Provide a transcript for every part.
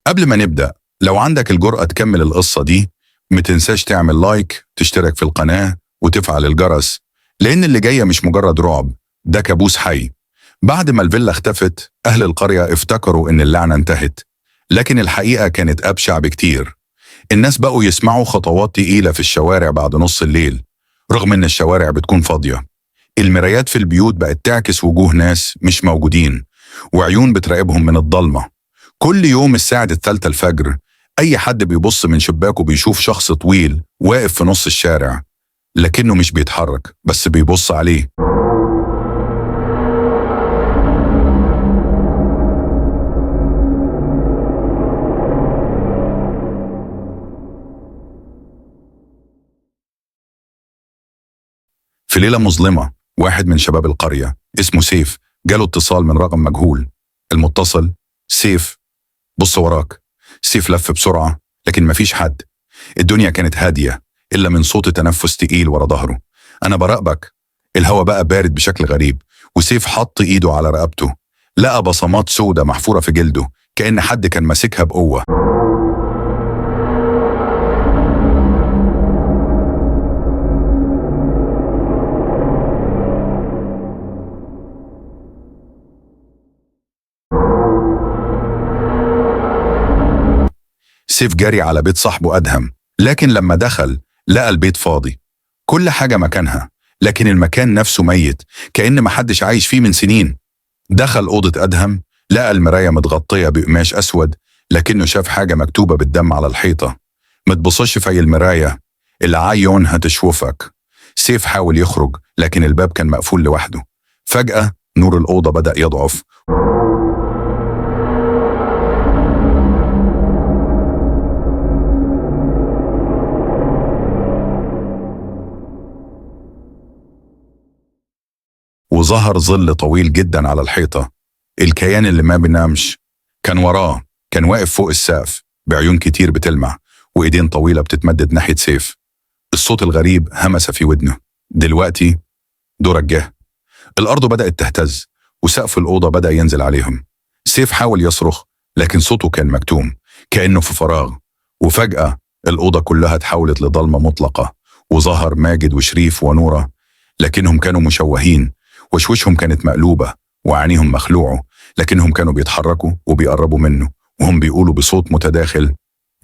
قبل ما نبدأ، لو عندك الجرأة تكمل القصة دي، متنساش تعمل لايك، تشترك في القناة وتفعل الجرس، لأن اللي جاية مش مجرد رعب، ده كابوس حي. بعد ما الفيلا اختفت، أهل القرية افتكروا إن اللعنة انتهت، لكن الحقيقة كانت أبشع بكتير. الناس بقوا يسمعوا خطوات تقيلة في الشوارع بعد نص الليل، رغم إن الشوارع بتكون فاضية. المرايات في البيوت بقت تعكس وجوه ناس مش موجودين، وعيون بتراقبهم من الضلمة. كل يوم الساعة 3 الفجر، أي حد بيبص من شباكه بيشوف شخص طويل واقف في نص الشارع، لكنه مش بيتحرك بس بيبص عليه. في ليلة مظلمة، واحد من شباب القرية اسمه سيف جاله اتصال من رقم مجهول. المتصل: سيف، بص وراك. سيف لف بسرعة، لكن مفيش حد. الدنيا كانت هادية إلا من صوت تنفس تقيل ورا ظهره. أنا براقبك. الهوا بقى بارد بشكل غريب، وسيف حط إيده على رقبته. لقى بصمات سودة محفورة في جلده، كأن حد كان ماسكها بقوة. سيف جري على بيت صاحبه أدهم، لكن لما دخل لقى البيت فاضي. كل حاجة مكانها، لكن المكان نفسه ميت، كأن محدش عايش فيه من سنين. دخل أوضة أدهم، لقى المراية متغطية بقماش أسود، لكنه شاف حاجة مكتوبة بالدم على الحيطة: ما تبصش في المراية، العيون هتشوفك. سيف حاول يخرج، لكن الباب كان مقفول لوحده. فجأة نور الأوضة بدأ يضعف. وظهر ظل طويل جدا على الحيطة. الكيان اللي ما بينامش كان وراه، كان واقف فوق السقف بعيون كتير بتلمع، وإيدين طويلة بتتمدد ناحية سيف. الصوت الغريب همس في ودنه: دلوقتي دورك جه. الأرض بدأت تهتز، وسقف الأوضة بدأ ينزل عليهم. سيف حاول يصرخ، لكن صوته كان مكتوم، كأنه في فراغ. وفجأة الأوضة كلها تحولت لضلمة مطلقة، وظهر ماجد وشريف ونورة، لكنهم كانوا مشوهين. وشوشهم كانت مقلوبة، وعينيهم مخلوعة، لكنهم كانوا بيتحركوا وبيقربوا منه، وهم بيقولوا بصوت متداخل: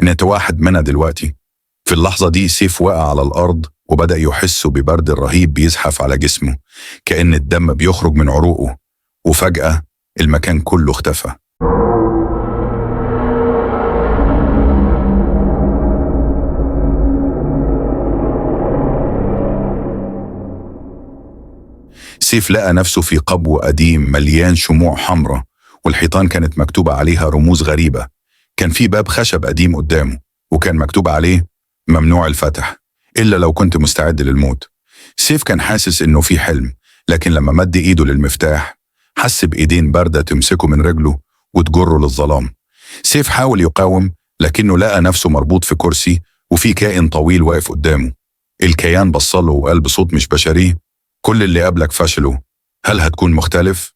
انت واحد منا دلوقتي. في اللحظة دي سيف وقع على الأرض، وبدأ يحس ببرد رهيب بيزحف على جسمه، كأن الدم بيخرج من عروقه. وفجأة المكان كله اختفى. سيف لقى نفسه في قبو قديم مليان شموع حمراء، والحيطان كانت مكتوبة عليها رموز غريبة. كان في باب خشب قديم قدامه، وكان مكتوب عليه: ممنوع الفتح إلا لو كنت مستعد للموت. سيف كان حاسس إنه في حلم، لكن لما مد إيده للمفتاح حس بإيدين باردة تمسكه من رجله وتجره للظلام. سيف حاول يقاوم، لكنه لقى نفسه مربوط في كرسي، وفي كائن طويل واقف قدامه. الكيان بصله وقال بصوت مش بشري: كل اللي قبلك فشلوا، هل هتكون مختلف؟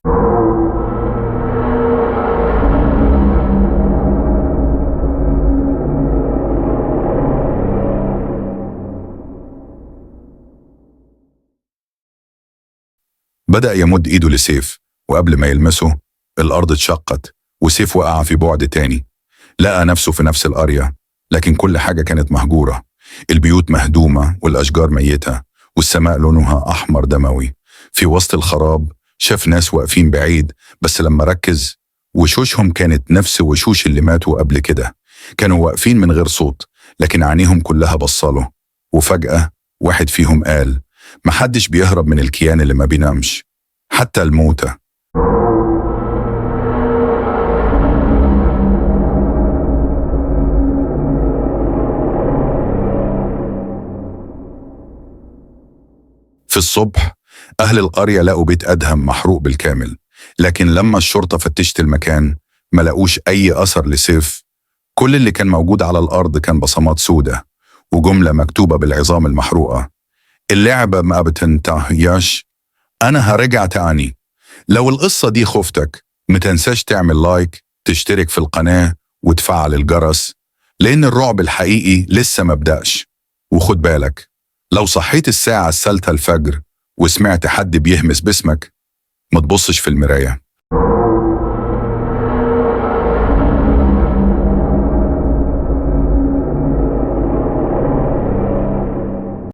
بدأ يمد إيده لسيف، وقبل ما يلمسه الأرض اتشقت، وسيف وقع في بعد تاني. لقى نفسه في نفس القرية، لكن كل حاجة كانت مهجورة. البيوت مهدومة، والأشجار ميتة، والسماء لونها أحمر دموي. في وسط الخراب شاف ناس واقفين بعيد، بس لما ركز وشوشهم كانت نفس وشوش اللي ماتوا قبل كده. كانوا واقفين من غير صوت، لكن عينيهم كلها بصله. وفجأة واحد فيهم قال: محدش بيهرب من الكيان اللي ما بينامش، حتى الموتى. في الصبح أهل القرية لقوا بيت أدهم محروق بالكامل، لكن لما الشرطة فتشت المكان ما لقوش أي أثر لسيف. كل اللي كان موجود على الأرض كان بصمات سودة، وجملة مكتوبة بالعظام المحروقة: اللعبة ما بتنتهيش، أنا هرجع تاني. لو القصة دي خفتك، متنساش تعمل لايك، تشترك في القناة، وتفعل الجرس، لأن الرعب الحقيقي لسه مبدأش. وخد بالك، لو صحيت الساعة 3 الفجر وسمعت حد بيهمس باسمك، ما تبصش في المراية.